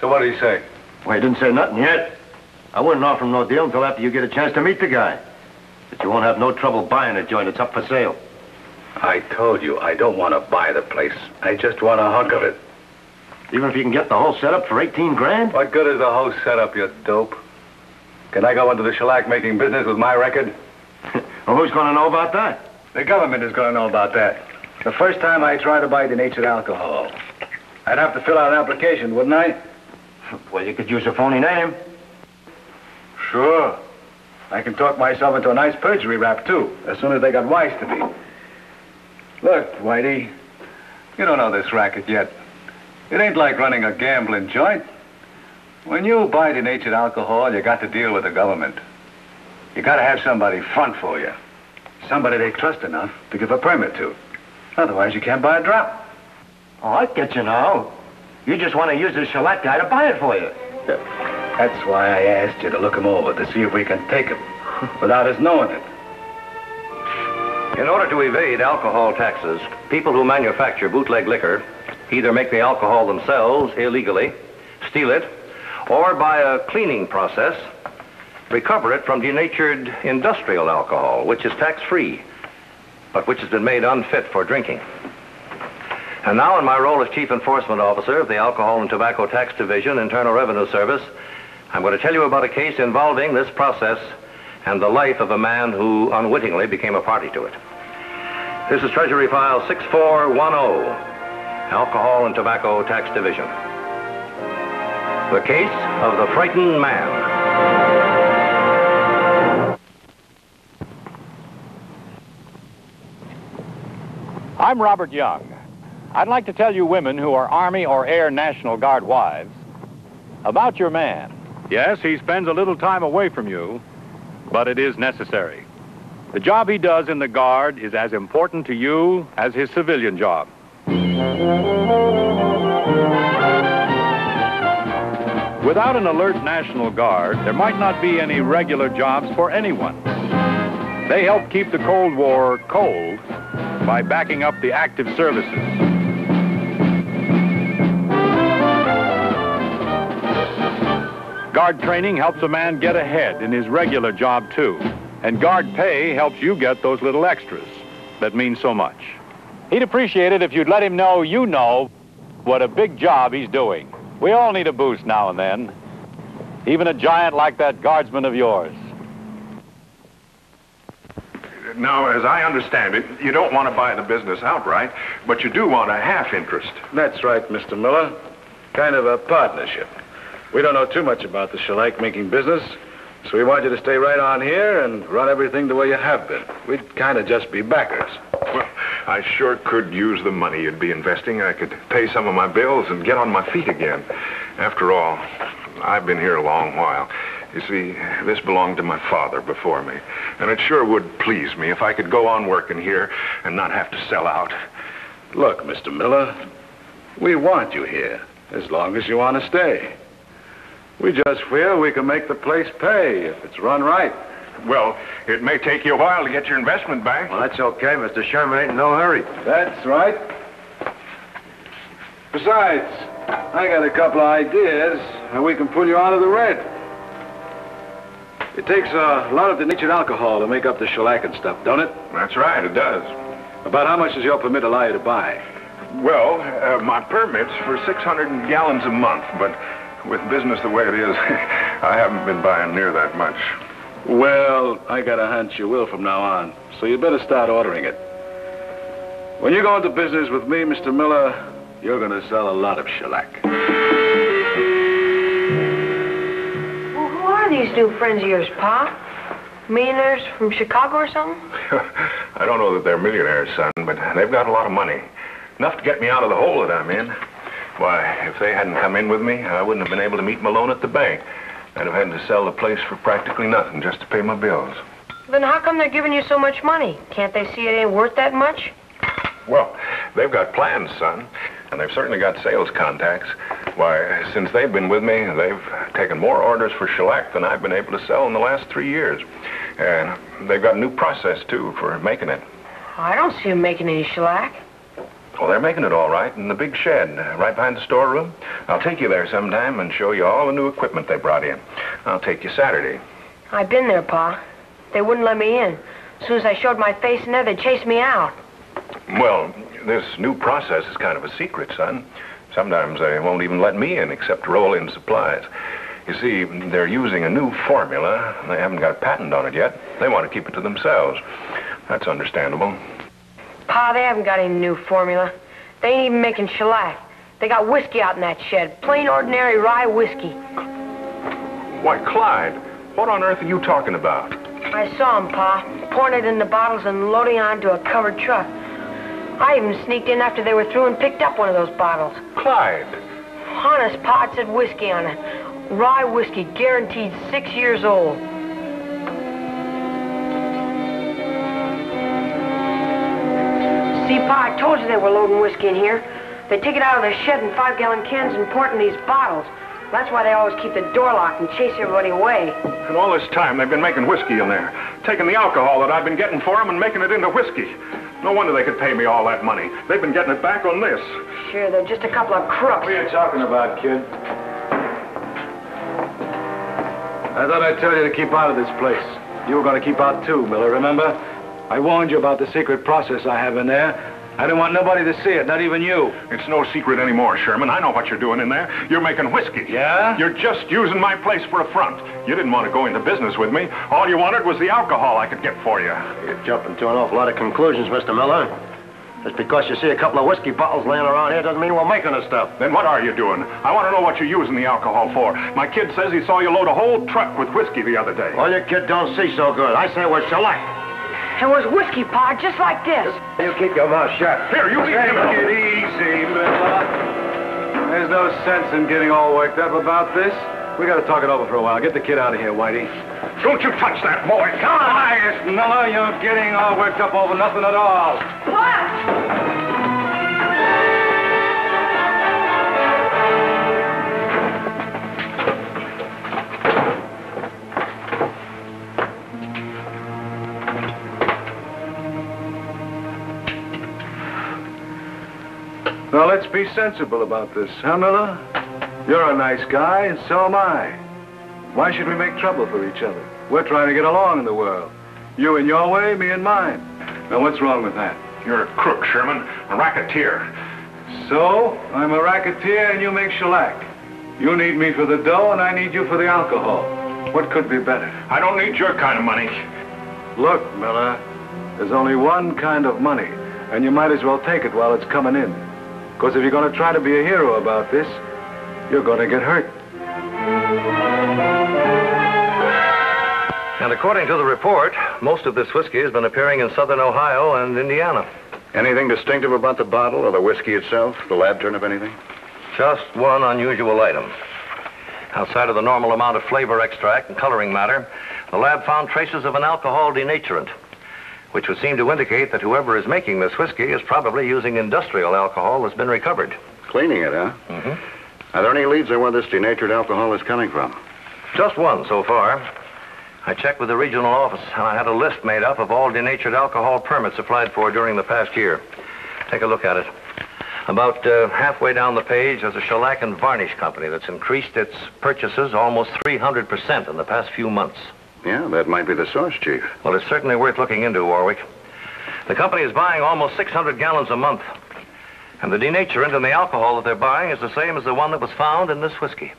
So what did he say? Well, he didn't say nothing yet. I wouldn't offer him no deal until after you get a chance to meet the guy. But you won't have no trouble buying a joint. It's up for sale. I told you, I don't want to buy the place. I just want a hunk of it. Even if you can get the whole setup for 18 grand? What good is the whole setup, you dope? Can I go into the shellac-making business with my record? Well, who's going to know about that? The government is going to know about that. The first time I try to buy denatured alcohol, I'd have to fill out an application, wouldn't I? Well, you could use a phony name. Sure. I can talk myself into a nice perjury rap, too, as soon as they got wise to me. Look, Whitey, you don't know this racket yet. It ain't like running a gambling joint. When you buy denatured alcohol, you got to deal with the government. You got to have somebody front for you. Somebody they trust enough to give a permit to. Otherwise, you can't buy a drop. Oh, I get you now. You just want to use this shellac guy to buy it for you. That's why I asked you to look him over, to see if we can take him, without us knowing it. In order to evade alcohol taxes, people who manufacture bootleg liquor either make the alcohol themselves illegally, steal it, or by a cleaning process, recover it from denatured industrial alcohol, which is tax-free, but which has been made unfit for drinking. And now, in my role as Chief Enforcement Officer of the Alcohol and Tobacco Tax Division, Internal Revenue Service, I'm going to tell you about a case involving this process and the life of a man who unwittingly became a party to it. This is Treasury File 6410, Alcohol and Tobacco Tax Division. The case of the frightened man. I'm Robert Young. I'd like to tell you women who are Army or Air National Guard wives about your man. Yes, he spends a little time away from you, but it is necessary. The job he does in the Guard is as important to you as his civilian job. Without an alert National Guard, there might not be any regular jobs for anyone. They help keep the Cold War cold by backing up the active services. Guard training helps a man get ahead in his regular job, too. And Guard pay helps you get those little extras that mean so much. He'd appreciate it if you'd let him know you know what a big job he's doing. We all need a boost now and then. Even a giant like that Guardsman of yours. Now, as I understand it, you don't want to buy the business outright, but you do want a half interest. That's right, Mr. Miller. Kind of a partnership. We don't know too much about the shellac-making business, so we want you to stay right on here and run everything the way you have been. We'd kind of just be backers. Well, I sure could use the money you'd be investing. I could pay some of my bills and get on my feet again. After all, I've been here a long while. You see, this belonged to my father before me, and it sure would please me if I could go on working here and not have to sell out. Look, Mr. Miller, we want you here, as long as you want to stay. We just feel we can make the place pay if it's run right. Well, it may take you a while to get your investment back. Well, that's okay. Mr. Sherman ain't in no hurry. That's right. Besides, I got a couple of ideas how we can pull you out of the red. It takes a lot of denatured alcohol to make up the shellac and stuff, don't it? That's right, it does. About how much does your permit allow you to buy? Well, my permit's for 600 gallons a month, but with business the way it is, I haven't been buying near that much. Well, I got a hunch you will from now on, so you better start ordering it. When you go into business with me, Mr. Miller, you're going to sell a lot of shellac. Well, who are these new friends of yours, Pa? Millionaires from Chicago or something? I don't know that they're millionaires, son, but they've got a lot of money. Enough to get me out of the hole that I'm in. Why, if they hadn't come in with me, I wouldn't have been able to meet Malone at the bank. I'd have had to sell the place for practically nothing just to pay my bills. Then how come they're giving you so much money? Can't they see it ain't worth that much? Well, they've got plans, son, and they've certainly got sales contacts. Why, since they've been with me, they've taken more orders for shellac than I've been able to sell in the last 3 years. And they've got a new process, too, for making it. I don't see them making any shellac. Well, they're making it all right in the big shed, right behind the storeroom. I'll take you there sometime and show you all the new equipment they brought in. I'll take you Saturday. I've been there, Pa. They wouldn't let me in. As soon as I showed my face in there, they chased me out. Well, this new process is kind of a secret, son. Sometimes they won't even let me in except to roll in supplies. You see, they're using a new formula. They haven't got a patent on it yet. They want to keep it to themselves. That's understandable. Pa, they haven't got any new formula. They ain't even making shellac. They got whiskey out in that shed. Plain, ordinary rye whiskey. Why, Clyde, what on earth are you talking about? I saw 'em, Pa, pouring it in the bottles and loading it onto a covered truck. I even sneaked in after they were through and picked up one of those bottles. Clyde! Honest, Pa, it said whiskey on it. Rye whiskey, guaranteed 6 years old. See, Pa, I told you they were loading whiskey in here. They take it out of their shed in 5-gallon cans and pour it in these bottles. That's why they always keep the door locked and chase everybody away. And all this time, they've been making whiskey in there. Taking the alcohol that I've been getting for them and making it into whiskey. No wonder they could pay me all that money. They've been getting it back on this. Sure, they're just a couple of crooks. What are you talking about, kid? I thought I'd tell you to keep out of this place. You were going to keep out too, Miller, remember? I warned you about the secret process I have in there. I didn't want nobody to see it, not even you. It's no secret anymore, Sherman. I know what you're doing in there. You're making whiskey. Yeah? You're just using my place for a front. You didn't want to go into business with me. All you wanted was the alcohol I could get for you. You're jumping to an awful lot of conclusions, Mr. Miller. Just because you see a couple of whiskey bottles laying around here doesn't mean we're making the stuff. Then what are you doing? I want to know what you're using the alcohol for. My kid says he saw you load a whole truck with whiskey the other day. Well, your kid don't see so good. I say we're shellac. It was whiskey, Pa, just like this. You keep your mouth shut. Here, you leave him alone. Take it easy, Miller. There's no sense in getting all worked up about this. We got to talk it over for a while. Get the kid out of here, Whitey. Don't you touch that boy. Come on. Quiet, Miller. You're getting all worked up over nothing at all. What? Now, let's be sensible about this, huh, Miller? You're a nice guy, and so am I. Why should we make trouble for each other? We're trying to get along in the world. You in your way, me in mine. Now, what's wrong with that? You're a crook, Sherman. A racketeer. So, I'm a racketeer and you make shellac. You need me for the dough and I need you for the alcohol. What could be better? I don't need your kind of money. Look, Miller, there's only one kind of money, and you might as well take it while it's coming in. Because if you're going to try to be a hero about this, you're going to get hurt. And according to the report, most of this whiskey has been appearing in southern Ohio and Indiana. Anything distinctive about the bottle or the whiskey itself? The lab turn up anything? Just one unusual item. Outside of the normal amount of flavor extract and coloring matter, the lab found traces of an alcohol denaturant, which would seem to indicate that whoever is making this whiskey is probably using industrial alcohol that's been recovered. Cleaning it, huh? Mm-hmm. Are there any leads on where this denatured alcohol is coming from? Just one so far. I checked with the regional office, and I had a list made up of all denatured alcohol permits applied for during the past year. Take a look at it. About halfway down the page, there's a shellac and varnish company that's increased its purchases almost 300% in the past few months. Yeah, that might be the source, Chief. Well, it's certainly worth looking into, Warwick. The company is buying almost 600 gallons a month. And the denaturant in the alcohol that they're buying is the same as the one that was found in this whiskey.